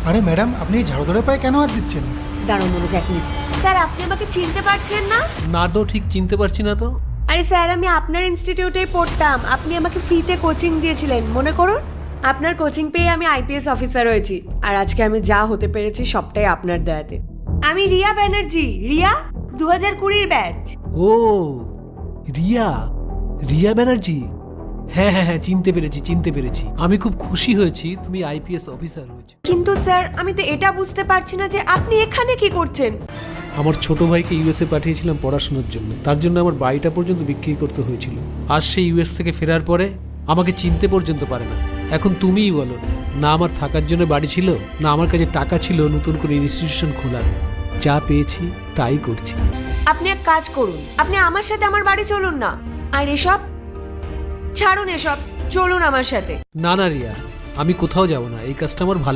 আরে ম্যাডাম, আপনি এই ঝাড়ুদারের পায়ে কেন হাত দিচ্ছেন? দাঁড়ান মনোজ, এক মিনিট। স্যার, আপনি আমাকে চিনতে পারছেন না? না তো, ঠিক চিনতে পারছি না তো। আরে স্যার, আমি আপনার ইনস্টিটিউটেই পড়তাম। আপনি আমাকে ফ্রিতে কোচিং দিয়েছিলেন, মনে করুন। আপনার কোচিং পেয়ে আমি আইপিএস অফিসার হয়েছি, আর আজকে আমি যা হতে পেরেছি সবটাই আপনার দয়াতে। আমি রিয়া ব্যানার্জি, রিয়া 2020 ব্যাচ। ও রিয়া, রিয়া ব্যানার্জি। হ্যাঁ হ্যাঁ হ্যাঁ, চিনতে পেরেছি। আমি খুব খুশি হয়েছি তুমি আইপিএস অফিসার হয়েছো। কিন্তু স্যার, আমি তো এটা বুঝতে পারছি না যে আপনি এখানে কি করছেন। আমার ছোট ভাইকে ইউএসএ পাঠিয়েছিলাম পড়াশোনার জন্য, তার জন্য আমার বাড়িটা পর্যন্ত বিক্রি করতে হয়েছিল। আজ সে ইউএস থেকে ফেরার পরে আমাকে চিনতে পর্যন্ত পারে না। এখন তুমিই বলো, না আমার থাকার জন্য বাড়ি ছিল, না আমার কাছে টাকা ছিল নতুন করে ইনস্টিটিউশন খোলার। যা পেয়েছি তাই করছি। আপনি এক কাজ করুন, আপনি আমার সাথে আমার বাড়ি চলুন না। আর এসব ছাড়ুন, এসব চলুন আমার সাথে। না না রিয়া, আমি কোথাও যাব না। এই কাজটা আমার ভালো